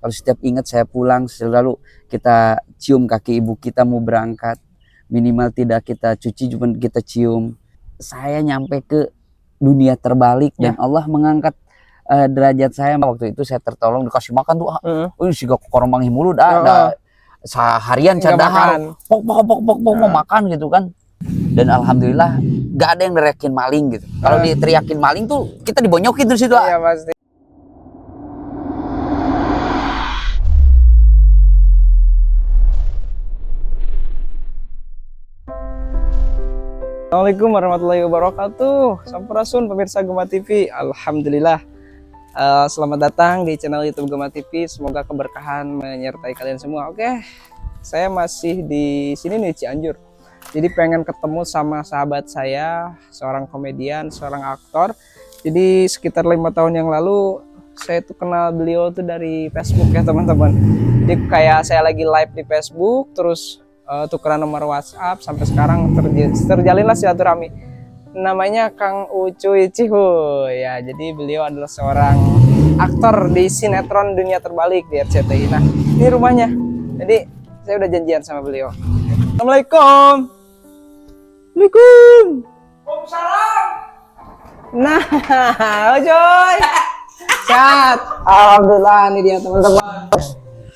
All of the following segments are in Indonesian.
Kalau setiap ingat saya pulang selalu kita cium kaki ibu kita mau berangkat. Minimal tidak kita cuci, cuma kita cium. Saya nyampe ke dunia terbalik dan Allah mengangkat derajat saya. Waktu itu saya tertolong dikasih makan tuh. Si koromang mulu dah seharian cadahar. Pok mau makan gitu kan. Dan alhamdulillah gak ada yang neriakin maling gitu. Kalau diteriakin maling tuh kita dibonyokin terus itu. Iya pasti. Assalamualaikum warahmatullahi wabarakatuh. Sampurasun pemirsa Gema TV. Alhamdulillah. Selamat datang di channel YouTube Gema TV. Semoga keberkahan menyertai kalian semua. Oke, saya masih di sini nih, Cianjur. Jadi pengen ketemu sama sahabat saya, seorang komedian, seorang aktor. Jadi sekitar 5 tahun yang lalu saya tuh kenal beliau tuh dari Facebook ya teman-teman. Jadi kayak saya lagi live di Facebook, terus tukeran nomor WhatsApp, sampai sekarang terjalinlah silaturahmi. Namanya Kang Ucuy Cihuy ya. Jadi beliau adalah seorang aktor di sinetron Dunia Terbalik di RCTI. Nah, ini rumahnya. Jadi saya udah janjian sama beliau. Assalamualaikum. Waalaikumsalam. Waalaikumsalam. Nah, Ucuy. Sehat. Alhamdulillah, ini dia teman-teman.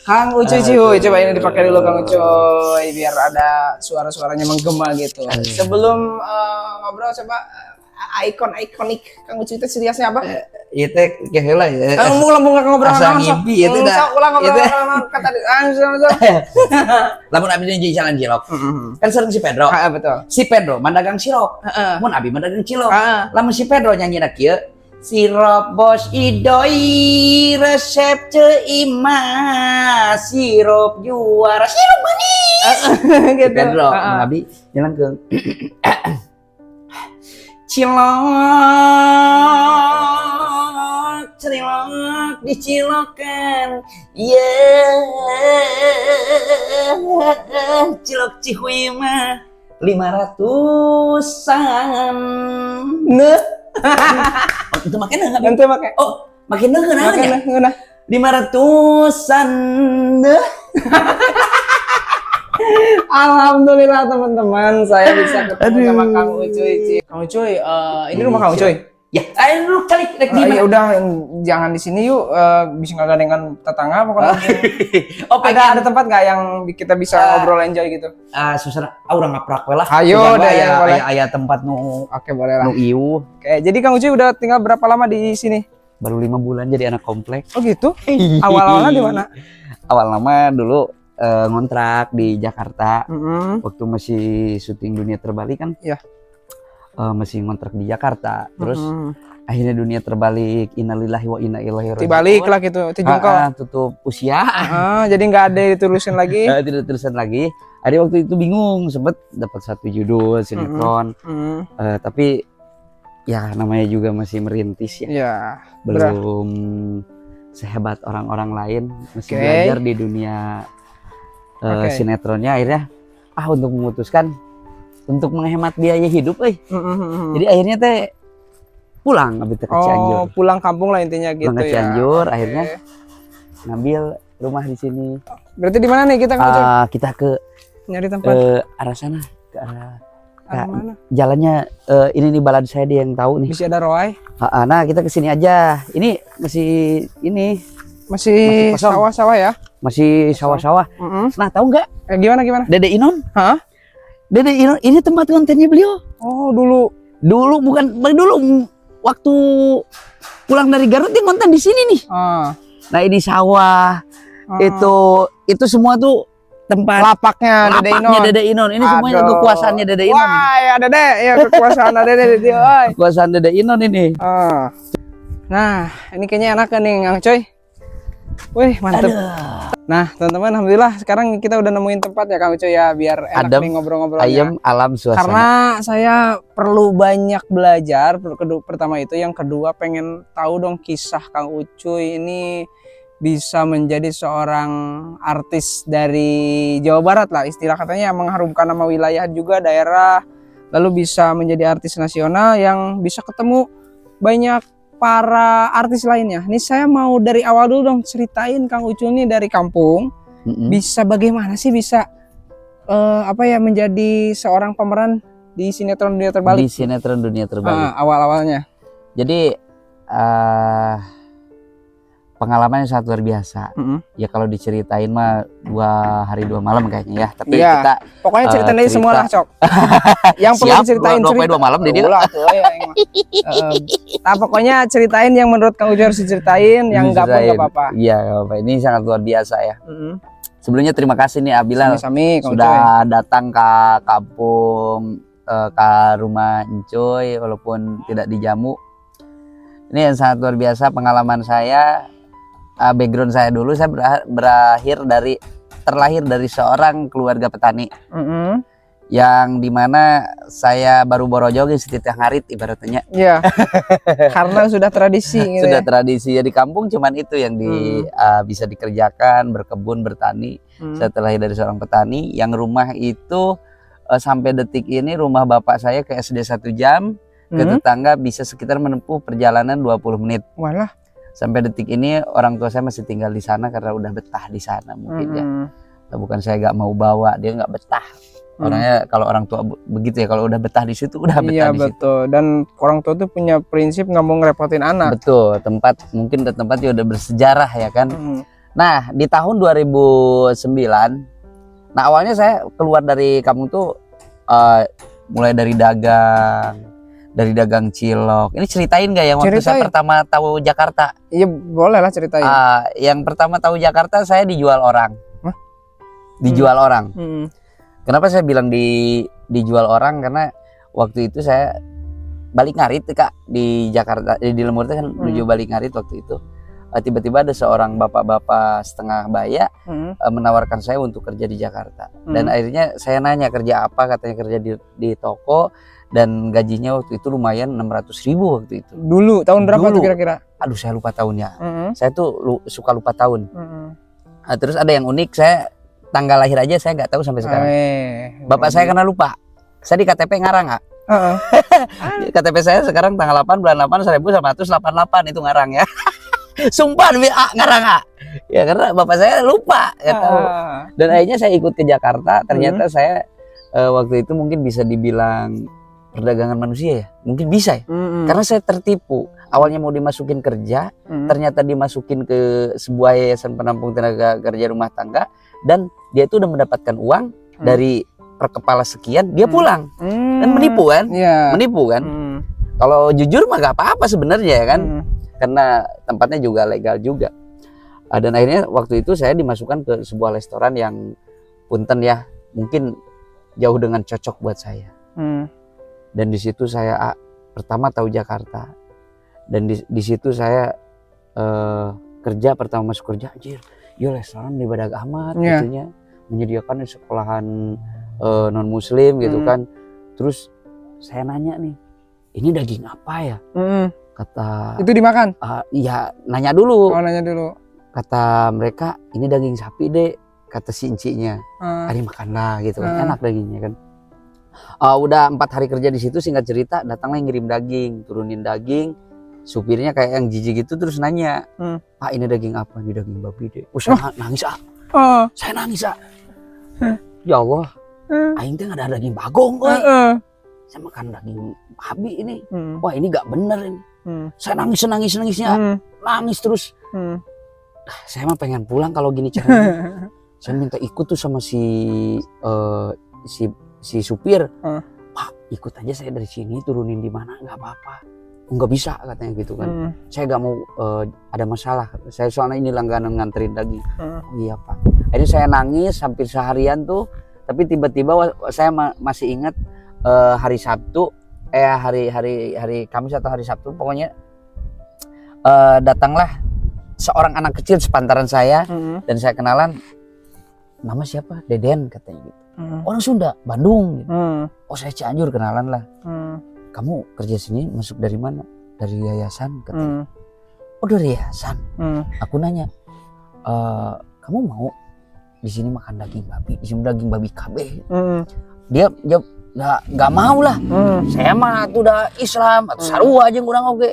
Kang Ucuy Cihuy, coba ini dipakai dulu Kang Ucuy biar ada suara-suaranya menggema gitu. Sebelum ngobrol coba ikonik Kang Ucuy itu seriusnya apa? Iya teh keheula ya. Lamun ngobrol asa ngimpi itu dah. Ulang ngobrol kata Lamun abi jeung jalan cilok. Kan sering si Pedro. Heeh, betul. Si Pedro mandagang cilok. Mun abi mandagang cilok. Lamun si Pedro nyanyina kieu sirop bos idoi resep ceima sirop juara sirop manis gitu. Pedro abi jalan ke cilok cilok dicilokan cilok Cihuy mah 500-an itu makin enggak itu pakai makin enggak 500-an Alhamdulillah teman-teman, saya bisa ketemu sama Kang Ucuy. Kang Ucuy, ini rumah Kang Ucuy. Ya, ayo lu kali ya udah jangan di sini yuk, bisa nggak dengan tetangga pokoknya. Ada tempat nggak yang kita bisa ngobrol enjoy gitu? Susana, orang ngaprak lah. Ayo deh, aya tempat nu. Oke, boleh lah. Nu ieu. Oke, jadi Kang Ucuy udah tinggal berapa lama di sini? Baru 5 bulan jadi anak komplek. Oh gitu? Awal-awalnya di mana? Awal nama dulu ngontrak di Jakarta. Waktu masih syuting Dunia Terbalik kan? Iya. Masih ngontrak di Jakarta. Terus akhirnya Dunia Terbalik, innalillahi wa inna ilaihi raji'un. Dibalik lah gitu, tijungkol. Tutup usia. Jadi nggak ada ditulisin lagi. Tidak ditulisin lagi. Ada waktu itu bingung, sempet dapat 1 judul sinetron. Tapi ya namanya juga masih merintis ya. Iya. Belum sehebat orang-orang lain, masih belajar di dunia sinetronnya. Akhirnya untuk memutuskan untuk menghemat biaya hidup jadi akhirnya teh pulang ke Cianjur. Pulang kampung lah intinya gitu pulang ke Cianjur, akhirnya ngambil rumah di sini. Berarti di mana nih kita kita ke nyari tempat arah sana, ke arah mana? Jalannya ini nih balad saya dia yang tahu nih. Masih ada Roy. Nah, kita kesini aja. Ini masih sawah-sawah ya? Masih sawah-sawah. Nah, tahu nggak? Gimana? Dede Inon? Hah? Dede Inon ini tempat kontennya beliau. Oh, dulu bukan dulu waktu pulang dari Garut dia konten di sini nih. Nah, ini sawah. Itu semua tuh tempat lapaknya Dede Inon. Ini semuanya kekuasaannya Dede Inon. Wah, ya Dede, ya kekuasaan Dede. Kekuasaan Dede Inon ini. Nah, ini kayaknya enak kan nih, Kang Ucuy. Wih, mantep. Nah, teman-teman, alhamdulillah sekarang kita udah nemuin tempat ya Kang Ucuy ya, biar enak nih ngobrol-ngobrolnya. Ayam, alam, suasana. Karena saya perlu banyak belajar. Pertama itu, yang kedua pengen tahu dong kisah Kang Ucuy ini bisa menjadi seorang artis dari Jawa Barat lah, istilah katanya mengharumkan nama wilayah juga daerah, lalu bisa menjadi artis nasional yang bisa ketemu banyak para artis lainnya. Nih saya mau dari awal dulu dong, ceritain Kang Ucul nih dari kampung. Bisa bagaimana sih bisa menjadi seorang pemeran di sinetron Dunia Terbalik? Di sinetron Dunia Terbalik. Awal-awalnya. Jadi pengalamannya sangat luar biasa. Ya kalau diceritain mah 2 hari 2 malam kayaknya ya. Tapi Iya. kita Pokoknya ceritain aja semua lah, Cok. Yang perlu diceritain 2 sampai 2 malam jadi nah, pokoknya ceritain yang menurut Kang Ucul harus diceritain, yang enggak pun enggak apa-apa. Iya, enggak apa-apa. Ini sangat luar biasa ya. Sebelumnya terima kasih nih Abilal Sami-sami, Kang sudah datang ke kampung, ke rumah Encoy walaupun tidak dijamu. Ini yang sangat luar biasa pengalaman saya. Background saya dulu, saya terlahir dari seorang keluarga petani, yang dimana saya baru borojogin setiap ngarit ibaratnya. Iya. Karena sudah tradisi. Gitu sudah tradisi ya di kampung, cuman itu yang bisa dikerjakan, berkebun, bertani. Saya terlahir dari seorang petani, yang rumah itu sampai detik ini rumah bapak saya ke SD 1 jam, ke tetangga bisa sekitar menempuh perjalanan 20 menit. Walah. Sampai detik ini orang tua saya masih tinggal di sana karena udah betah di sana mungkin ya. Bukan saya nggak mau bawa, dia nggak betah. Orangnya kalau orang tua begitu ya, kalau udah betah di situ udah betah di situ. Iya betul. Dan orang tua tuh punya prinsip nggak mau ngerepotin anak. Betul, mungkin tempatnya udah bersejarah ya kan. Nah di tahun 2009, nah awalnya saya keluar dari kampung tuh mulai dari dagang cilok. Ini ceritain nggak yang waktu saya pertama tahu Jakarta? Iya boleh lah ceritain. Yang pertama tahu Jakarta saya dijual orang. Dijual orang. Kenapa saya bilang dijual orang? Karena waktu itu saya balik ngarit Kak di Jakarta, di Lemur itu kan menuju balik ngarit waktu itu. Tiba-tiba ada seorang bapak-bapak setengah baya menawarkan saya untuk kerja di Jakarta. Dan akhirnya saya nanya kerja apa, katanya kerja di toko. Dan gajinya waktu itu lumayan 600.000 waktu itu. Dulu tahun berapa tuh kira-kira? Aduh saya lupa tahunnya. Saya tuh suka lupa tahun. Nah, terus ada yang unik, saya tanggal lahir aja saya nggak tahu sampai sekarang. Bapak saya karena lupa. Saya di KTP ngarang nggak? KTP saya sekarang tanggal 8 bulan 8 1988 itu ngarang ya. Sumpah ngarang nggak? Ya karena bapak saya lupa ya tahu. Dan akhirnya saya ikut ke Jakarta. Ternyata saya waktu itu mungkin bisa dibilang perdagangan manusia ya, mungkin bisa ya, karena saya tertipu. Awalnya mau dimasukin kerja, ternyata dimasukin ke sebuah yayasan penampung tenaga kerja rumah tangga, dan dia itu udah mendapatkan uang dari per kepala sekian, dia pulang dan menipu kan, menipu kan. Kalau jujur mah gak apa-apa sebenarnya ya kan, karena tempatnya juga legal juga. Dan akhirnya waktu itu saya dimasukkan ke sebuah restoran yang punten ya, mungkin jauh dengan cocok buat saya. Dan di situ saya pertama tahu Jakarta, dan di situ saya kerja pertama masuk kerja, anjir, yo restoran ibadah amat gitunya, menyediakan sekolahan non muslim gitu kan. Terus saya nanya nih, ini daging apa ya? Kata itu dimakan? Iya nanya dulu. Oh nanya dulu. Kata mereka ini daging sapi deh, kata si encinya. Hari makanlah gitu kan, enak dagingnya kan. Udah 4 hari kerja di situ, singkat cerita datanglah yang ngirim daging, turunin daging, supirnya kayak yang jijik gitu, terus nanya, Pak ini daging apa? Ini daging babi deh. Saya nangis saya nangis ya Allah, aing teh ada daging bagong, saya makan daging babi ini, wah ini gak bener ini. Saya nangisnya, nangis terus. Saya mah pengen pulang kalau gini caranya. Saya minta ikut tuh sama si supir, Pak ikut aja saya dari sini, turunin di mana nggak apa-apa. Nggak bisa katanya gitu kan. Saya nggak mau ada masalah. Saya soalnya ini langganan nganterin daging. Oh iya Pak. Akhirnya saya nangis hampir seharian tuh. Tapi tiba-tiba saya masih ingat hari Sabtu, hari Kamis atau hari Sabtu, pokoknya datanglah seorang anak kecil sepantaran saya, dan saya kenalan, nama siapa? Deden katanya gitu. Orang Sunda, Bandung gitu. Oh saya Cianjur, kenalan lah. Kamu kerja sini masuk dari mana? Dari yayasan katanya. Oh dari yayasan. Aku nanya, kamu mau di sini makan daging babi, di sini daging babi kabeh. Dia nggak mau lah. Saya mah tuh udah Islam atau sarua aja kurang oke.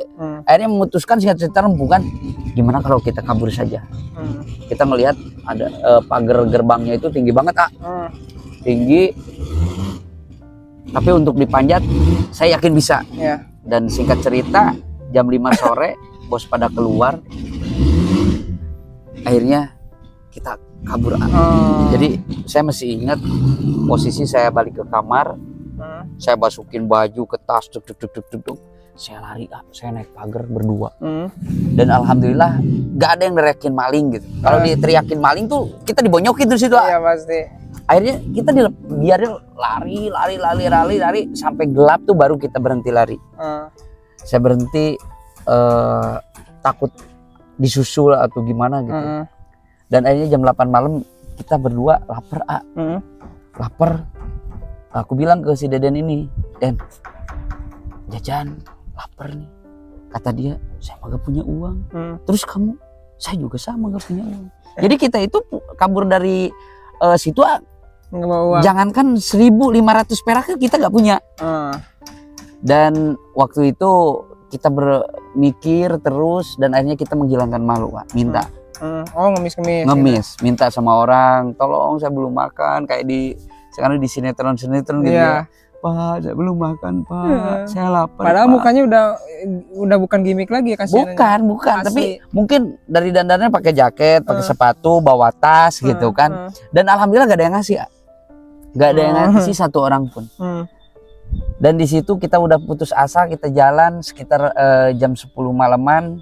Akhirnya memutuskan singkat cerita rembukan, gimana kalau kita kabur saja. Kita melihat ada pagar gerbangnya itu tinggi banget tinggi, tapi untuk dipanjat saya yakin bisa. Dan singkat cerita jam 5 sore bos pada keluar, akhirnya kita kabur. Jadi saya masih ingat posisi saya balik ke kamar, saya masukin baju ke tas, saya lari, saya naik pagar berdua. Dan alhamdulillah gak ada yang neriakin maling gitu. Kalau diteriakin maling tuh kita dibonyokin tuh situ. Iya pasti. Akhirnya kita biarin lari sampai gelap tuh baru kita berhenti lari. Saya berhenti takut disusul atau gimana gitu. Dan akhirnya jam 8 malam kita berdua lapar. Lapar. Aku bilang ke si Deden ini, Den, jajan, lapar nih. Kata dia, saya mah gak punya uang. Terus kamu? Saya juga sama gak punya uang. Jadi kita itu kabur dari situ, nggak mau uang. Jangankan 1.500 perak kita gak punya. Dan waktu itu kita bermikir terus dan akhirnya kita menghilangkan malu, minta. Ngemis, minta sama orang, tolong saya belum makan, kayak sekarang di sinetron gitu ya. Pak, saya belum makan, Pak. Saya lapar. Padahal Pak. mukanya udah bukan gimmick lagi ya kasihan. Bukan, tapi mungkin dari dandannya pakai jaket, pakai sepatu, bawa tas gitu kan. Dan alhamdulillah gak ada yang ngasih. Gak ada yang ngasih satu orang pun. Dan di situ kita udah putus asa, kita jalan sekitar jam 10 malaman.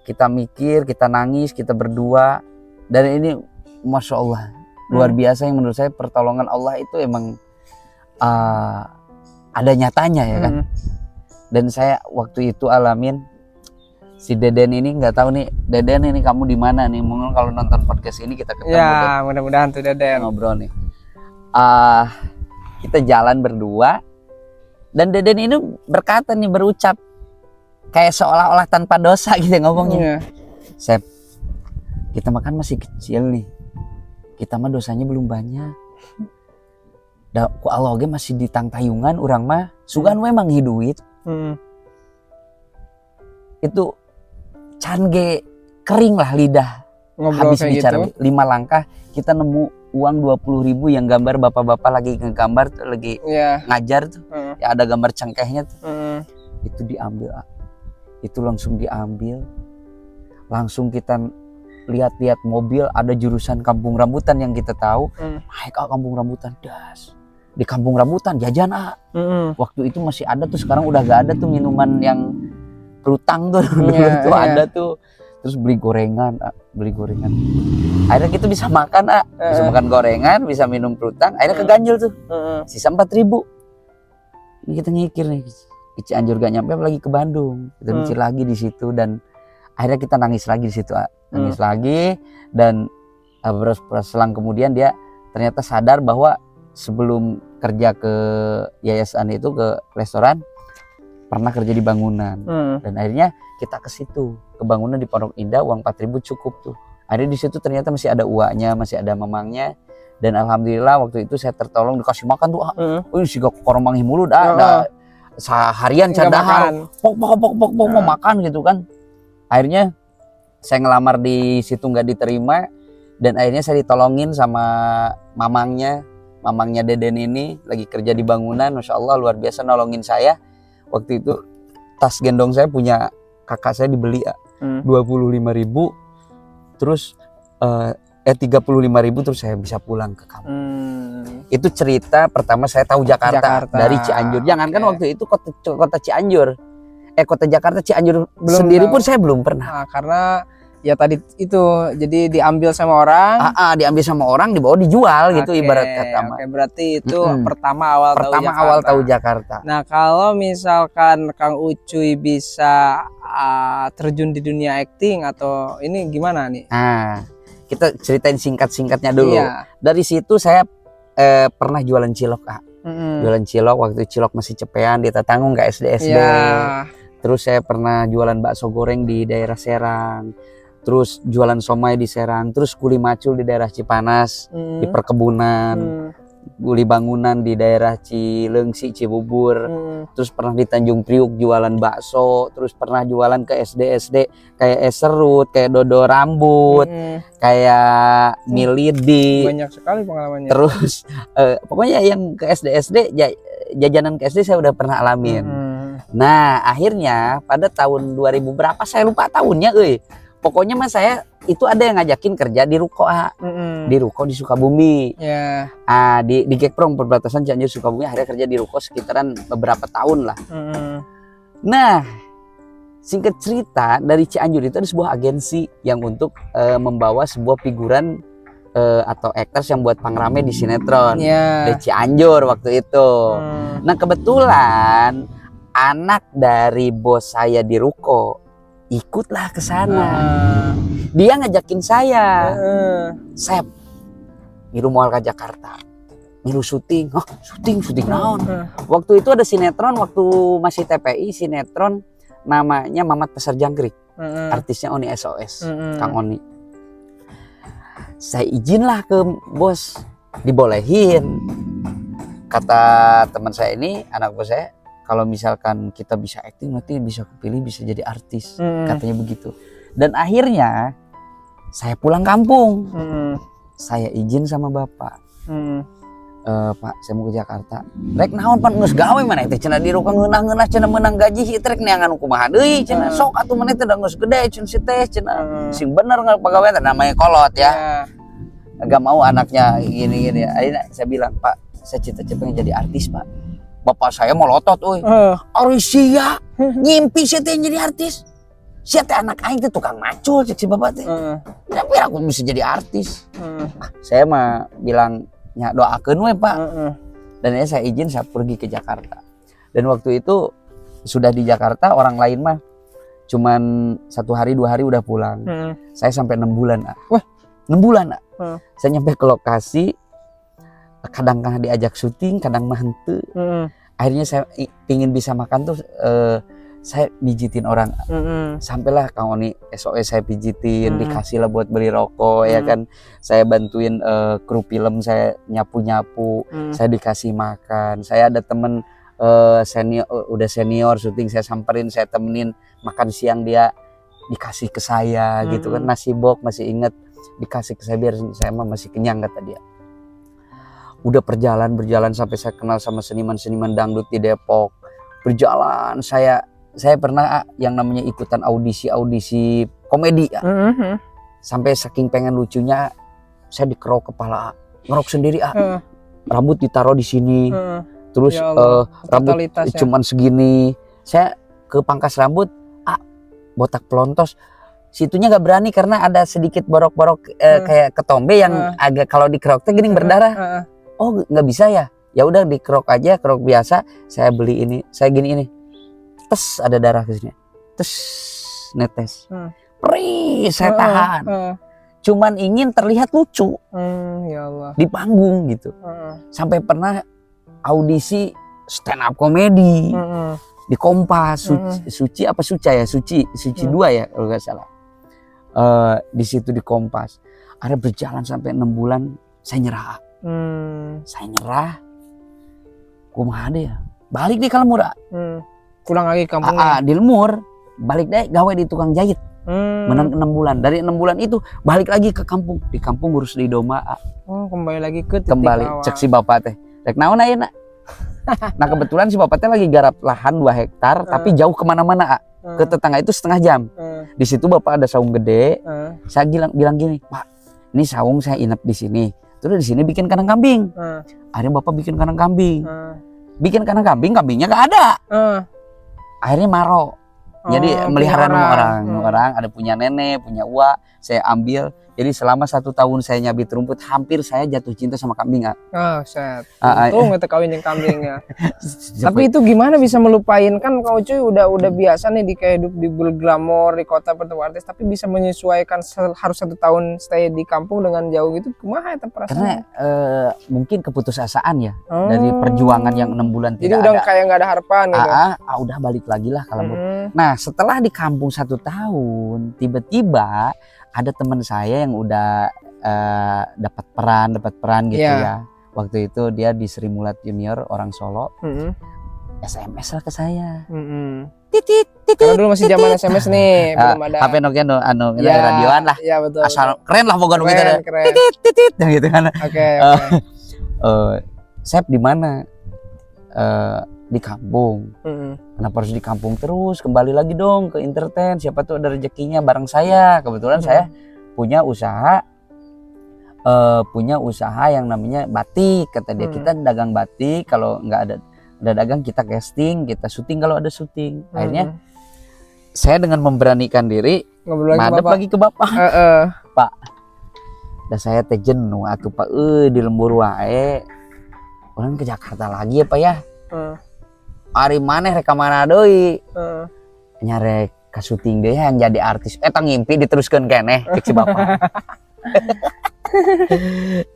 Kita mikir, kita nangis, kita berdua. Dan ini Masya Allah luar biasa, yang menurut saya pertolongan Allah itu emang ada nyatanya ya kan. Dan saya waktu itu alamin, si Deden ini nggak tahu nih, Deden ini kamu di mana nih, mungkin kalau nonton podcast ini kita ketemu. Ya mudah-mudahan tuh Deden ngobrol nih. Kita jalan berdua dan Deden ini berkata nih, berucap kayak seolah-olah tanpa dosa gitu ngomongnya. Sep, kita makan masih kecil nih, kita mah dosanya belum banyak. Ku Allah ge masih ditang tayungan urang mah sugan we mang hiduit. Itu can ge kering lah lidah. Ngobrol habis bicara gitu. 5 langkah kita nemu uang 20.000 yang gambar bapak-bapak lagi ngegambar tuh, lagi ngajar tuh. Ya ada gambar cengkehnya tuh. Itu diambil. Itu langsung diambil. Langsung kita lihat-lihat mobil, ada jurusan Kampung Rambutan yang kita tahu. Naik ke Kampung Rambutan, das. Di Kampung Rambutan jajan waktu itu masih ada tuh, sekarang udah gak ada tuh minuman yang perutang tuh. Tuh ada tuh. Terus beli gorengan. Akhirnya kita bisa makan bisa makan gorengan, bisa minum perutang. Akhirnya keganjil tuh. Sisa 4.000. Ini kita ngikir nih, ke Cianjur gak nyampe lagi ke Bandung. Kita mikir lagi di situ dan akhirnya kita nangis lagi di situ. Nangis lagi, dan beberapa selang kemudian dia ternyata sadar bahwa sebelum kerja ke yayasan itu, ke restoran, pernah kerja di bangunan. Dan akhirnya kita ke situ, ke bangunan di Pondok Indah, uang 4.000 cukup tuh. Akhirnya di situ ternyata masih ada uaknya, masih ada mamangnya. Dan alhamdulillah waktu itu saya tertolong, dikasih makan tuh. Si koromang himulu dah seharian cadahar. Pok mau makan gitu kan. Akhirnya saya ngelamar di situ nggak diterima, dan akhirnya saya ditolongin sama mamangnya Deden ini, lagi kerja di bangunan. Masya Allah luar biasa nolongin saya. Waktu itu tas gendong saya punya kakak saya dibeli 25.000, terus 35.000, terus saya bisa pulang ke kampung. Itu cerita pertama saya tahu Jakarta. Dari Cianjur. Jangankan waktu itu kota Cianjur, kota Jakarta, Cianjur sendiri pun saya belum pernah. Karena ya tadi itu, jadi diambil sama orang. Diambil sama orang, dibawa dijual gitu, ibarat kata. Berarti itu pertama awal tahu Jakarta. Nah, kalau misalkan Kang Ucuy bisa terjun di dunia acting atau ini gimana nih? Kita ceritain singkat-singkatnya dulu. Dari situ saya pernah jualan cilok, jualan cilok waktu cilok masih cepean di Tatanggung, nggak SD. Terus saya pernah jualan bakso goreng di daerah Serang. terus jualan somai di Serang, terus kuli macul di daerah Cipanas, di perkebunan, kuli bangunan di daerah Cilengsi, Cibubur, terus pernah di Tanjung Priuk jualan bakso, terus pernah jualan ke SD kayak es serut, kayak dodo rambut, kayak mie lidi. Banyak sekali pengalamannya. Terus pokoknya yang ke SD jajanan ke SD saya udah pernah alamin. Nah akhirnya pada tahun 2000 berapa saya lupa tahunnya, pokoknya mas saya itu ada yang ngajakin kerja di ruko, di ruko di Sukabumi. Di Gekprong perbatasan Cianjur Sukabumi, akhirnya kerja di ruko sekitaran beberapa tahun lah. Nah singkat cerita, dari Cianjur itu ada sebuah agensi yang untuk membawa sebuah figuran atau actors yang buat pangrame di sinetron di Cianjur waktu itu. Nah kebetulan anak dari bos saya di ruko ikutlah ke sana. Dia ngajakin saya, Sep, milu moal ke Jakarta, milu syuting. Oh syuting naon? Waktu itu ada sinetron, waktu masih TPI, sinetron namanya Mamat Pasar Jangkrik, artisnya Oni SOS, Kang Oni. Saya izinlah ke bos, dibolehin. Kata teman saya ini, anak bos saya, kalau misalkan kita bisa acting nanti bisa kepilih bisa jadi artis, katanya begitu. Dan akhirnya saya pulang kampung. Saya izin sama bapak, Pak saya mau ke Jakarta. Rek naon pan geus gawe mana teh cenah di ruko ngeunah-ngeunah cenah menang gaji si trek neangan kumaha deui cenah sok atuh maneh teh da geus gede cenah si teh cenah sing bener pagawean namanya kolot ya. Gak mau anaknya gini-gini. Akhirnya saya bilang, Pak saya cita-cita pengen jadi artis Pak. Bapak saya melotot, Arisia, ngimpi saya teh jadi artis. Saya teh anak aing teh tukang macul, cek si bapak teh. Tapi aku bisa jadi artis. Saya mah bilangnya doakeun we Pak. Dan ya saya izin, saya pergi ke Jakarta. Dan waktu itu sudah di Jakarta, orang lain mah cuman 1 hari 2 hari udah pulang. Saya sampai 6 bulan. Wah, 6 bulan. Saya nyampe ke lokasi. Kadang diajak syuting, kadang mah henteu. Akhirnya saya pingin bisa makan tuh saya pijitin orang. Sampailah Kang Oni SOS saya pijitin, dikasih lah buat beli rokok ya kan. Saya bantuin kru film saya nyapu-nyapu, saya dikasih makan. Saya ada temen udah senior syuting, saya samperin, saya temenin makan siang, dia dikasih ke saya gitu kan, nasi bok masih inget, dikasih ke saya biar saya mah masih kenyang kata dia. Udah berjalan sampai saya kenal sama seniman-seniman dangdut di Depok. Berjalan saya pernah yang namanya ikutan audisi komedi ya. Sampai saking pengen lucunya saya dikerok kepala, ngerok sendiri rambut ditaruh di sini. Terus ya Allah, rambut cuman segini. Saya ke pangkas rambut botak pelontos. Situnya nggak berani karena ada sedikit borok-borok kayak ketombe yang agak kalau dikerok teh gini berdarah. Oh nggak bisa ya udah dikerok aja, kerok biasa. Saya beli ini, saya gini ini, tes ada darah ke sini, tes netes, perih saya tahan. Cuman ingin terlihat lucu, ya Allah. di panggung gitu. Sampai pernah audisi stand up komedi di Kompas, Suci apa Suca ya, Suci 2 ya kalau nggak salah. Di situ di Kompas. Ada berjalan sampai 6 bulan, saya nyerah. Kumaha deh ya, balik deh kalau murah. Pulang lagi kampungnya. Di Lemur, balik deh gawe di tukang jahit. Menang 6 bulan. Dari 6 bulan itu balik lagi ke kampung. Di kampung ngurus di domba. Kembali lagi ke titik awal. Cek si bapak teh. Rek naon ayeuna? Nah kebetulan si bapak teh lagi garap lahan 2 hektar, tapi jauh kemana-mana. Ke tetangga itu setengah jam. Di situ bapak ada saung gede. Saya bilang gini, Pak, ini saung saya inap di sini. Terus di sini bikin kandang kambing. Akhirnya bapak bikin kandang kambing. Bikin kandang kambingnya gak ada. Akhirnya maro. Jadi melihara orang ada punya nenek, punya uak, saya ambil Jadi selama 1 tahun saya nyabit rumput, hampir saya jatuh cinta sama kambing. Oh, set. Ah, Untung kita kawin yang kambing ya. Tapi itu gimana bisa melupain, kan kau cuy udah biasa nih di kayak hidup di glamor di kota bertemu artis, tapi bisa menyesuaikan harus 1 tahun stay di kampung dengan jauh gitu, kumaha eta karena perasaan? mungkin keputusasaan ya dari perjuangan yang 6 bulan Jadi tidak udah ada. kayak nggak ada harapan gitu. Udah balik lagi lah kalau mau. Mm-mm. Nah setelah di kampung 1 tahun, tiba-tiba ada teman saya yang udah dapat peran gitu Iya. ya. Waktu itu dia di Sri Mulat Junior orang Solo, Mm-mm. SMS lah ke saya. Mm-mm. Titit titit. Karena dulu masih zaman SMS nih, belum ada. HP Nokia Ya, radioan lah. Iya betul. Asal keren lah pokoknya begitu ada. Keren. Titit titit gitu kan. Oke. Sep di mana? Di kampung. Mm-mm. Kenapa harus di kampung terus? Kembali lagi dong ke entertain. Siapa tuh ada rezekinya bareng saya. Kebetulan saya punya usaha yang namanya batik. Kata dia, kita dagang batik. Kalau nggak ada dagang, kita casting, kita syuting kalau ada syuting. Akhirnya saya dengan memberanikan diri ngobrol lagi madep Bapak. lagi ke bapak. Pak, dah saya teh jenuh atuh Pak, di lembur wae. Orang ke Jakarta lagi ya Pak ya. Ari maneh rek ka mana deui? Nyarek ka syuting deui yang jadi artis. Eta ngimpi diteruskeun keneh cek si bapak.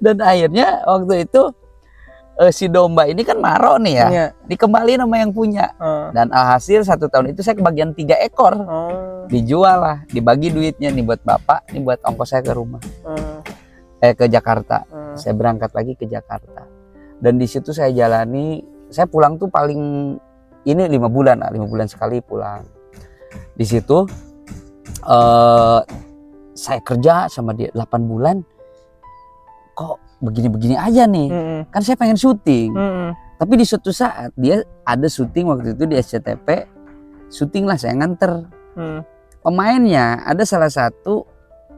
Dan akhirnya waktu itu si domba ini kan maro nih ya. Iya. Dikembaliin sama yang punya. Dan alhasil 1 tahun itu saya kebagian 3 ekor. Dijual lah, dibagi duitnya nih buat bapak, nih buat ongkos saya ke rumah. Ke Jakarta. Saya berangkat lagi ke Jakarta. Dan di situ saya jalani, saya pulang tuh paling ini 5 bulan lah, 5 bulan sekali pulang. Di situ saya kerja sama dia 8 bulan. Kok begini-begini aja nih? Kan saya pengen syuting. Tapi di suatu saat dia ada syuting waktu itu di SCTV. Syuting lah saya nganter. Pemainnya ada salah satu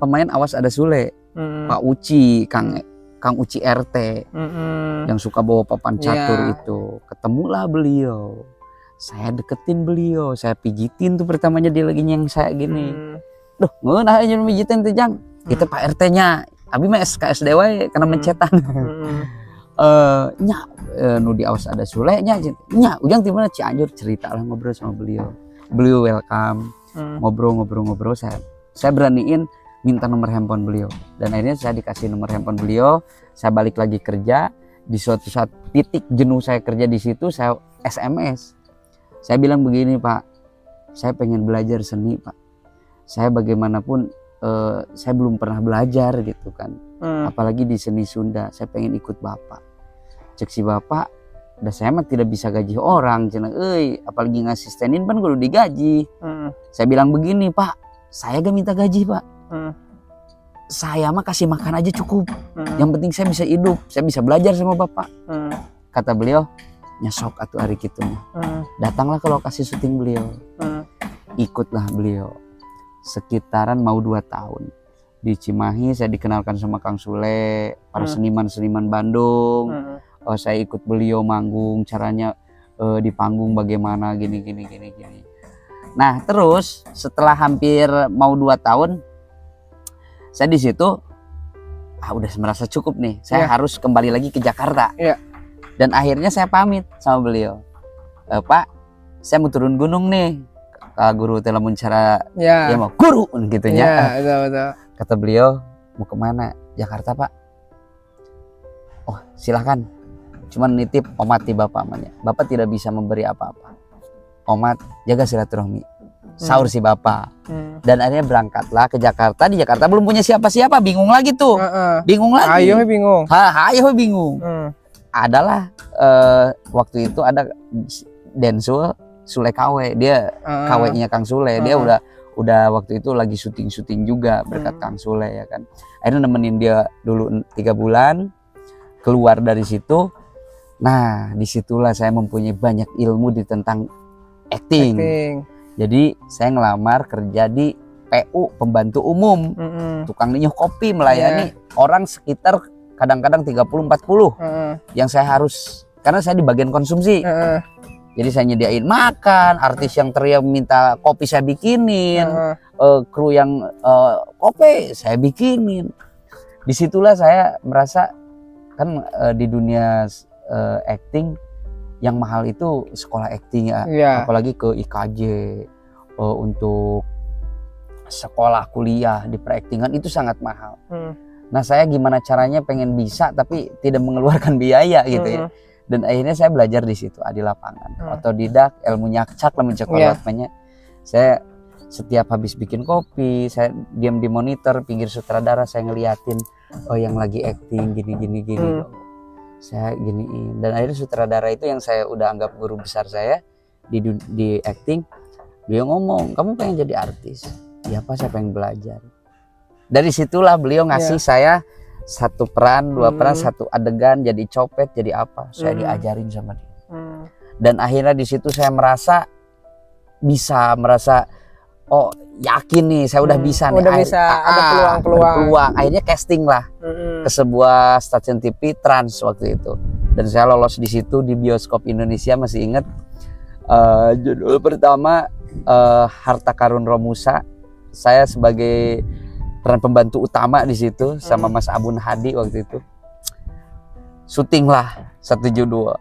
pemain Awas Ada Sule. Pak Uci, Kang Uci RT yang suka bawa papan catur itu. Ketemulah beliau, saya deketin beliau, saya pijitin tuh pertamanya dia lagi yang saya gini. Duh ngeunah aja pijitin tuh Jang. Itu Pak RT nya abi mah SKSD wae karena mencetan. Nya nu di Awas Ada Sule nya Ujang timna Cianjur, cerita lah ngobrol sama beliau. Beliau welcome, ngobrol saya beraniin minta nomor handphone beliau, dan akhirnya saya dikasih nomor handphone beliau. Saya balik lagi kerja. Di suatu saat titik jenuh saya kerja di situ, saya SMS. Saya bilang begini, Pak, saya pengen belajar seni Pak. Saya bagaimanapun saya belum pernah belajar gitu kan, apalagi di seni Sunda. Saya pengen ikut Bapak. Cek si Bapak, udah saya mah tidak bisa gaji orang, cenah apalagi ngasistenin kan kudu digaji. Saya bilang begini, Pak, saya gak minta gaji Pak. Saya mah kasih makan aja cukup. Yang penting saya bisa hidup, saya bisa belajar sama Bapak. Kata beliau, nyesok atuh hari gitu. Datanglah ke lokasi syuting beliau. Ikutlah beliau. Sekitaran mau 2 tahun. Di Cimahi saya dikenalkan sama Kang Sule, para seniman-seniman Bandung. Saya ikut beliau manggung, caranya di panggung bagaimana gini. Nah, terus setelah hampir mau 2 tahun, saya di situ udah merasa cukup nih. Saya harus kembali lagi ke Jakarta. Dan akhirnya saya pamit sama beliau. Pak, saya mau turun gunung nih. Guru telah cara ya mau guru gitu ya. Betul. Kata beliau, mau kemana? Jakarta Pak. Oh silahkan. Cuman nitip omat di Bapak namanya. Bapak tidak bisa memberi apa-apa. Omat jaga silaturahmi. Sahur si Bapak. Dan akhirnya berangkatlah ke Jakarta. Di Jakarta belum punya siapa-siapa, bingung lagi tuh. Bingung lagi. Ayo bingung. Ayo bingung. Adalah waktu itu ada Densul Sule KW, dia KW-nya Kang Sule. Dia udah waktu itu lagi syuting juga berkat Kang Sule ya kan. Akhirnya nemenin dia dulu 3 bulan. Keluar dari situ. Nah, disitulah saya mempunyai banyak ilmu tentang acting. Jadi saya ngelamar kerja di PU, pembantu umum, tukang ninyuh kopi, melayani orang sekitar kadang-kadang 30-40 yang saya harus, karena saya di bagian konsumsi. Jadi saya nyediain makan, artis yang teriak minta kopi saya bikinin, kru yang kope saya bikinin. Disitulah saya merasa kan di dunia acting yang mahal itu sekolah acting ya, apalagi ke IKJ untuk sekolah kuliah di peraktingan itu sangat mahal. Nah saya gimana caranya pengen bisa tapi tidak mengeluarkan biaya gitu ya. Dan akhirnya saya belajar di situ di lapangan, otodidak, ilmu nyakcak lah mencekolotnya. Saya setiap habis bikin kopi, saya diam di monitor pinggir sutradara, saya ngeliatin oh yang lagi acting gini. Saya giniin, dan akhirnya sutradara itu yang saya udah anggap guru besar saya di acting, beliau ngomong, kamu pengen jadi artis? Ya Pak, saya pengen belajar. Dari situlah beliau ngasih saya satu peran, dua peran, satu adegan jadi copet, jadi apa, saya diajarin sama dia. Dan akhirnya di situ saya merasa oh yakin nih saya udah bisa nih, ada peluang. Akhirnya casting lah ke sebuah stasiun TV Trans waktu itu, dan saya lolos di situ di bioskop Indonesia. Masih ingat judul pertama Harta Karun Romusa. Saya sebagai peran pembantu utama di situ sama Mas Abun Hadi waktu itu. Syuting lah 1 judul.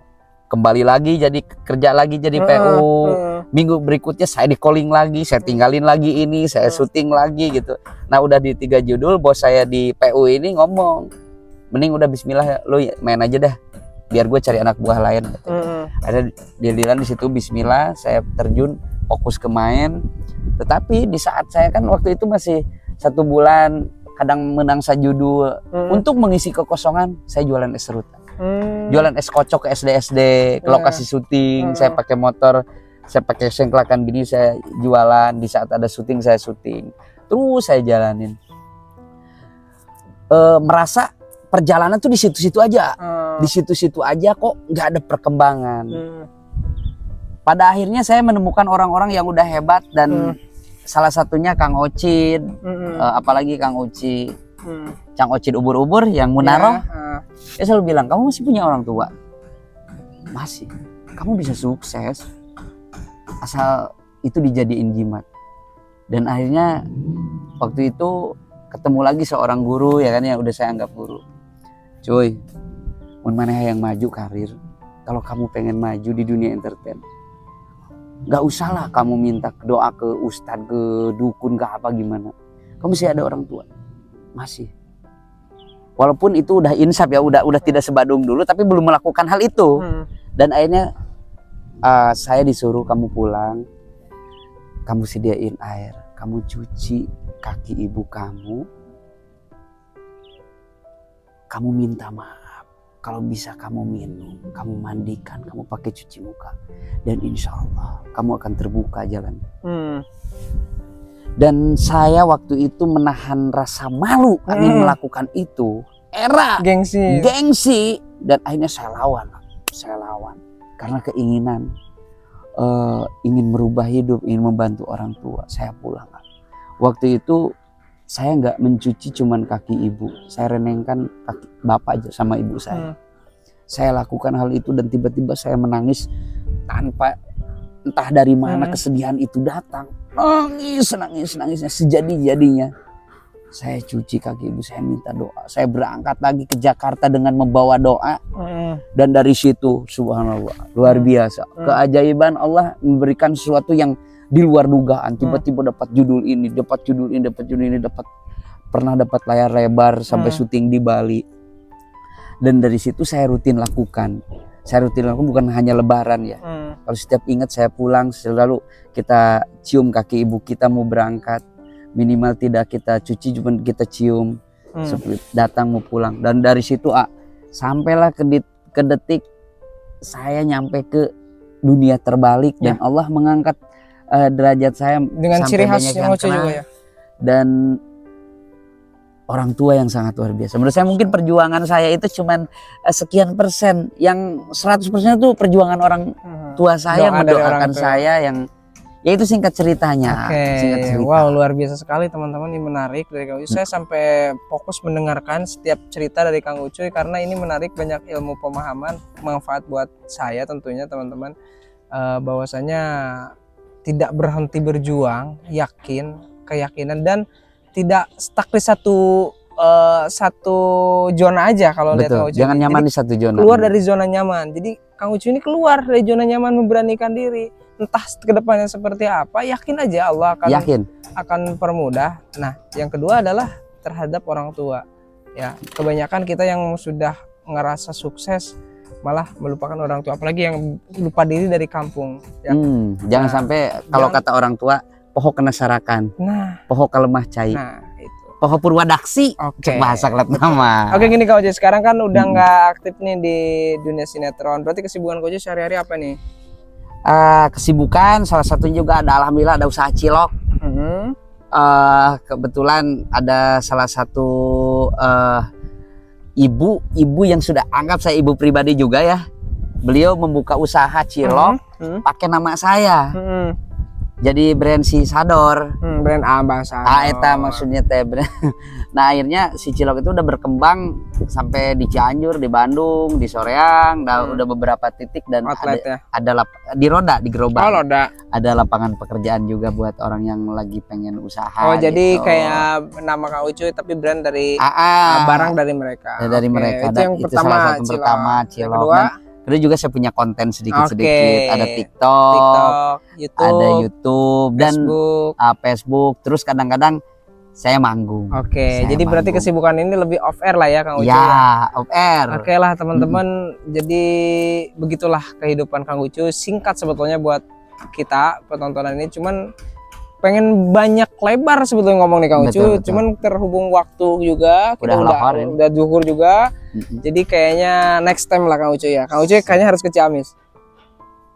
Kembali lagi jadi kerja lagi jadi PU. Minggu berikutnya saya di calling lagi, saya tinggalin lagi ini, saya syuting lagi gitu. Nah udah di 3 judul, bos saya di PU ini ngomong, mending udah bismillah lo main aja dah, biar gue cari anak buah lain. Gitu. Ada diliran di situ bismillah, saya terjun fokus ke main. Tetapi di saat saya kan waktu itu masih 1 bulan kadang menang sajudul, untuk mengisi kekosongan saya jualan es serut. Jualan es kocok ke SD ke lokasi syuting. Saya pakai motor, saya pakai sengklakan gini, saya jualan. Di saat ada syuting saya syuting, terus saya jalanin. Merasa perjalanan tuh di situ-situ aja, di situ-situ aja kok nggak ada perkembangan. Pada akhirnya saya menemukan orang-orang yang udah hebat, dan salah satunya Kang Ocin, apalagi Kang Uci. Cang Ocin ubur-ubur yang Munaro, dia selalu bilang, kamu masih punya orang tua, masih, kamu bisa sukses asal itu dijadiin jimat. Dan akhirnya waktu itu ketemu lagi seorang guru ya kan, yang udah saya anggap guru. Cuy, mun maneh yang maju karir, kalau kamu pengen maju di dunia entertain, gak usah lah kamu minta doa ke ustadz, ke dukun, ke apa gimana, kamu masih ada orang tua. Masih, walaupun itu udah insaf ya, udah tidak sebadung dulu, tapi belum melakukan hal itu. Dan akhirnya saya disuruh, kamu pulang, kamu sediain air, kamu cuci kaki ibu kamu minta maaf, kalau bisa kamu minum, kamu mandikan, kamu pakai cuci muka, dan insya Allah kamu akan terbuka jalan. Dan saya waktu itu menahan rasa malu ingin melakukan itu, gengsi, dan akhirnya saya lawan karena keinginan ingin merubah hidup, ingin membantu orang tua. Saya pulang. Waktu itu saya nggak mencuci cuman kaki ibu, saya renengkan kaki bapak aja sama ibu saya. Saya lakukan hal itu dan tiba-tiba saya menangis tanpa entah dari mana kesedihan itu datang. Nangisnya sejadi-jadinya. Saya cuci kaki ibu, saya minta doa. Saya berangkat lagi ke Jakarta dengan membawa doa. Dan dari situ subhanallah, luar biasa. Keajaiban Allah memberikan sesuatu yang di luar dugaan. Tiba-tiba dapat judul ini, pernah dapat layar lebar sampai syuting di Bali. Dan dari situ saya rutin lakukan. Bukan hanya lebaran ya. Kalau setiap ingat saya pulang selalu kita cium kaki ibu kita mau berangkat. Minimal tidak kita cuci, cuma kita cium. Datang mau pulang. Dan dari situ sampailah ke detik saya nyampe ke dunia terbalik. Dan Allah mengangkat derajat saya dengan ciri khas yang lucu juga ya. Dan orang tua yang sangat luar biasa. Menurut saya mungkin perjuangan saya itu cuman sekian persen. Yang 100% itu perjuangan orang tua saya, mendoakan saya, yang ya itu singkat ceritanya. Wow, luar biasa sekali teman-teman, ini menarik dari Kang Ucuy. Saya sampai fokus mendengarkan setiap cerita dari Kang Ucuy karena ini menarik, banyak ilmu pemahaman, manfaat buat saya tentunya teman-teman. Bahwasanya tidak berhenti berjuang, yakin keyakinan dan tidak stuck di satu zona aja kalau lihat Kang Betul. Ucu. Jangan nyaman Jadi di satu zona. keluar dari zona nyaman. Jadi Kang Ucu ini keluar dari zona nyaman, memberanikan diri. Entah ke depannya seperti apa, yakin aja Allah akan permudah. Nah, yang kedua adalah terhadap orang tua. Ya, kebanyakan kita yang sudah ngerasa sukses malah melupakan orang tua, apalagi yang lupa diri dari kampung. Ya. Jangan sampai kalau kata orang tua, poho kena sarakan, poho kalemah cai, itu. poho purwadaksi. Oke. Bahasa kelat nama. Oke, gini Kang Ucu, sekarang kan udah nggak aktif nih di dunia sinetron. Berarti kesibukan Kang Ucu sehari-hari apa nih? Kesibukan salah satunya juga ada, alhamdulillah ada usaha cilok. Kebetulan ada salah satu ibu yang sudah anggap saya ibu pribadi juga ya. Beliau membuka usaha cilok pakai nama saya. Jadi brand si Sador, brand ambassador. Eta maksudnya teh. Nah akhirnya si cilok itu udah berkembang sampai di Cianjur, di Bandung, di Soreang, udah beberapa titik dan ada di Roda, di Gerobak. Ada lapangan pekerjaan juga buat orang yang lagi pengen usaha. Oh jadi kayak nama Kang Ucu tapi brand dari barang dari mereka. Dari mereka. Itu yang itu pertama, salah satu pertama cilok. Kedua, Kedua juga saya punya konten sedikit-sedikit. Ada TikTok, ada YouTube dan Facebook. Terus kadang-kadang saya manggung. Jadi berarti kesibukan ini lebih off air lah ya Kang Ucu. Ya, off air. Oke lah teman-teman. Jadi begitulah kehidupan Kang Ucu. Singkat sebetulnya buat kita penontonan ini, cuman pengen banyak lebar sebetulnya ngomong nih Kang Ucu. Cuman terhubung waktu juga, kita udah zuhur juga. Jadi kayaknya next time lah Kang Ucu ya. Kang Ucu kayaknya harus ke Ciamis.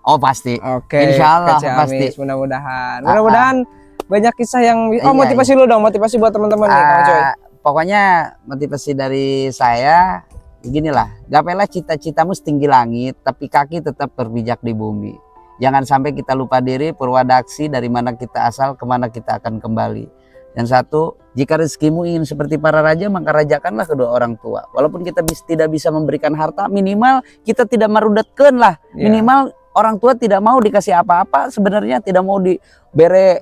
Oh pasti. Insyaallah pasti. Mudah-mudahan banyak kisah yang motivasi lu dong, motivasi buat teman-teman nih Kang Ucu. Pokoknya motivasi dari saya beginilah, gapailah cita-citamu setinggi langit tapi kaki tetap berpijak di bumi. Jangan sampai kita lupa diri, purwadaksi, dari mana kita asal, kemana kita akan kembali. Dan satu, jika rezekimu ingin seperti para raja, maka rajakanlah kedua orang tua. Walaupun kita tidak bisa memberikan harta, minimal kita tidak merudatkan lah. Minimal orang tua tidak mau dikasih apa-apa, sebenarnya tidak mau diberi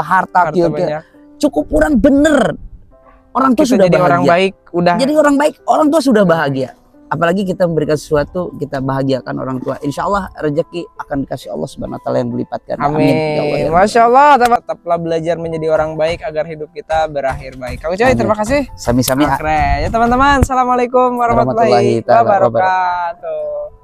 harta banyak. Cukup kurang bener. Orang tua sudah jadi bahagia. Orang baik, udah. Jadi orang baik, orang tua sudah bahagia. Apalagi kita memberikan sesuatu, kita bahagiakan orang tua. Insya Allah rezeki akan dikasih Allah Subhanahu Wa Taala yang berlipatkan. Amin. Masya Allah, tetaplah belajar menjadi orang baik agar hidup kita berakhir baik. Kang Ucu, terima kasih. Sami-sami. Ya teman-teman, assalamualaikum warahmatullahi wabarakatuh.